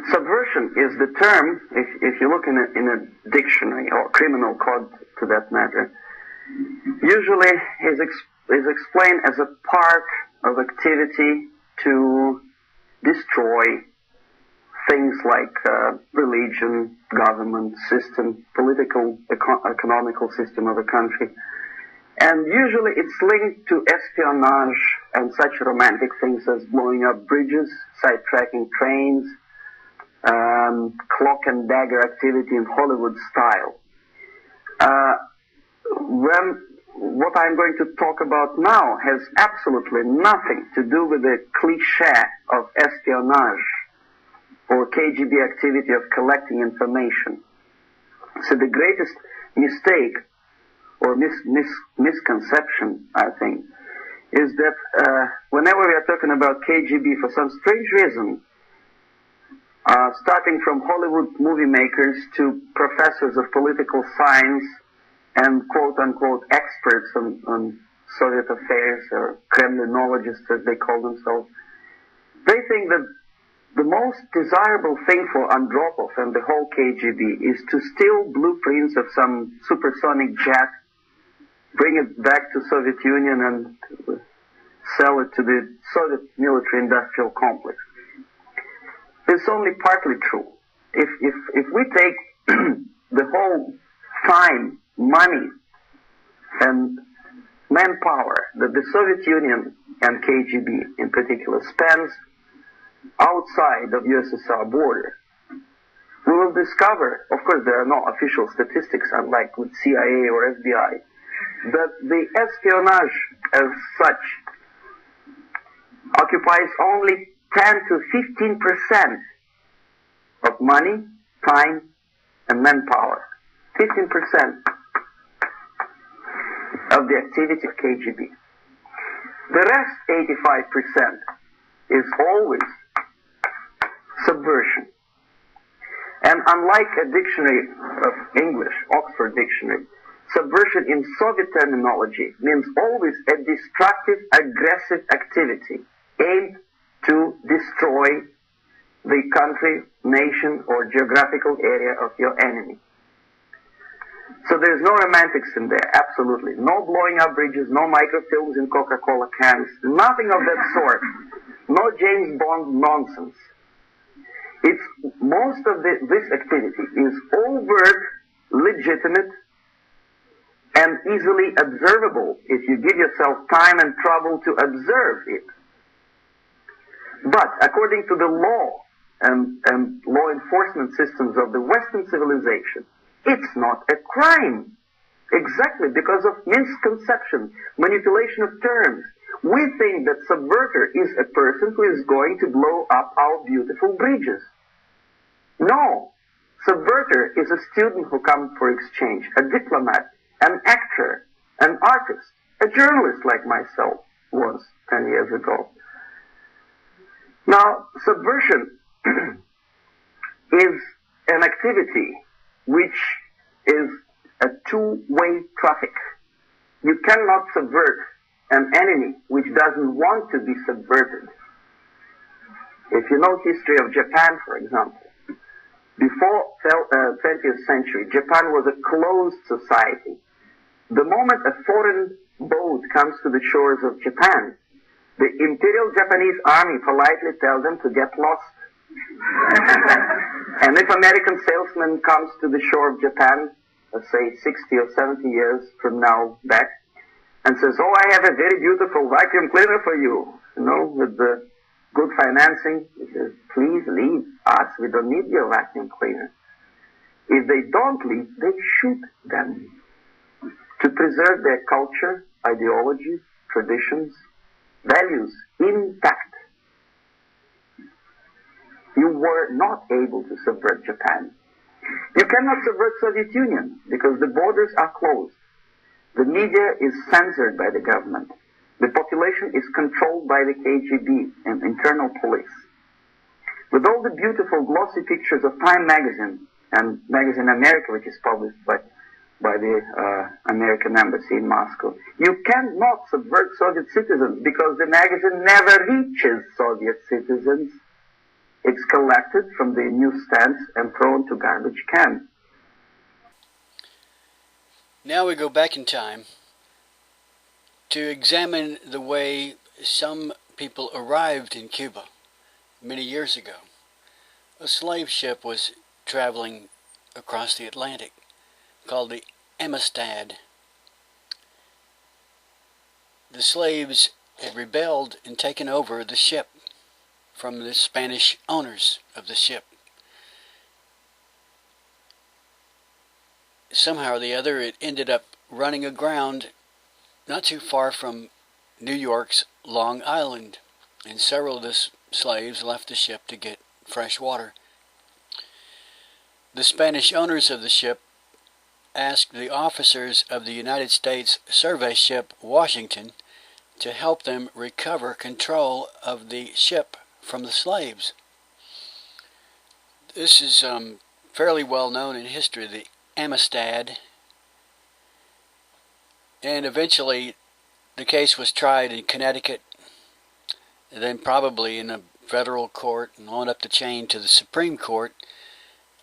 Subversion is the term, if you look in a dictionary or criminal code to that matter, usually is explained as a part of activity to destroy things like religion, government system, political, economical system of a country. And usually it's linked to espionage and such romantic things as blowing up bridges, sidetracking trains, cloak and dagger activity in Hollywood style. What I'm going to talk about now has absolutely nothing to do with the cliché of espionage or KGB activity of collecting information. So the greatest mistake or misconception, I think, is that whenever we are talking about KGB, for some strange reason, starting from Hollywood movie makers to professors of political science and quote-unquote experts on Soviet affairs, or Kremlinologists as they call themselves, they think that the most desirable thing for Andropov and the whole KGB is to steal blueprints of some supersonic jet, bring it back to Soviet Union and sell it to the Soviet military-industrial complex. It's only partly true. If we take the whole time, money, and manpower that the Soviet Union and KGB in particular spends outside of USSR border, we will discover, of course there are no official statistics unlike with CIA or FBI, that the espionage as such occupies only 10 to 15% of money, time, and manpower. 15% of the activity of KGB. The rest, 85%, is always subversion. And unlike a dictionary of English, Oxford Dictionary, subversion in Soviet terminology means always a destructive, aggressive activity aimed to destroy the country, nation, or geographical area of your enemy. So there's no romantics in there, absolutely. No blowing up bridges, no microfilms in Coca-Cola cans, nothing of that sort. No James Bond nonsense. It's most of this activity is overt, legitimate, and easily observable if you give yourself time and trouble to observe it. But according to the law and law enforcement systems of the Western civilization, it's not a crime. Exactly because of misconception, manipulation of terms. We think that subverter is a person who is going to blow up our beautiful bridges. No. Subverter is a student who comes for exchange, a diplomat, an actor, an artist, a journalist like myself was 10 years ago. Now, subversion is an activity which is a two-way traffic. You cannot subvert an enemy which doesn't want to be subverted. If you know history of Japan, for example, before 20th century, Japan was a closed society. The moment a foreign boat comes to the shores of Japan, the Imperial Japanese Army politely tells them to get lost. And if American salesman comes to the shore of Japan, let's say 60 or 70 years from now back, and says, oh, I have a very beautiful vacuum cleaner for you, with the good financing, he says, please leave us, we don't need your vacuum cleaner. If they don't leave, they shoot them to preserve their culture, ideology, traditions, values intact. You were not able to subvert Japan. You cannot subvert Soviet Union because the borders are closed. The media is censored by the government. The population is controlled by the KGB and internal police. With all the beautiful glossy pictures of Time magazine and Magazine America, which is published by the American embassy in Moscow, you cannot subvert Soviet citizens because the magazine never reaches Soviet citizens. It's collected from the newsstands and thrown to garbage can. Now we go back in time to examine the way some people arrived in Cuba many years ago. A slave ship was traveling across the Atlantic called the Amistad. The slaves had rebelled and taken over the ship from the Spanish owners of the ship. Somehow or the other, it ended up running aground not too far from New York's Long Island, and several of the slaves left the ship to get fresh water. The Spanish owners of the ship asked the officers of the United States survey ship Washington to help them recover control of the ship from the slaves. This is fairly well known in history, the Amistad, and eventually the case was tried in Connecticut, and then probably in a federal court and on up the chain to the Supreme Court.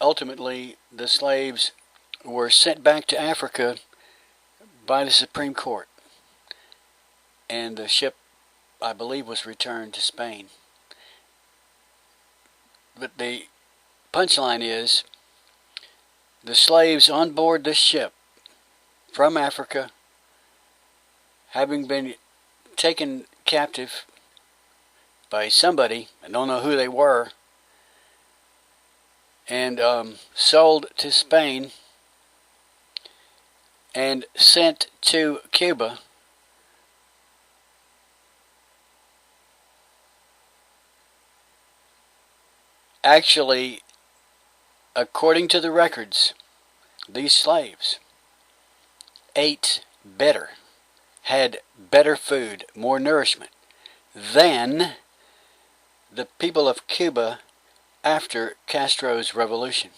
Ultimately, the slaves were sent back to Africa by the Supreme Court, and the ship, I believe, was returned to Spain. But the punchline is, the slaves on board this ship from Africa, having been taken captive by somebody, I don't know who they were, and sold to Spain and sent to Cuba, actually, according to the records, these slaves ate better, had better food, more nourishment than the people of Cuba after Castro's revolution.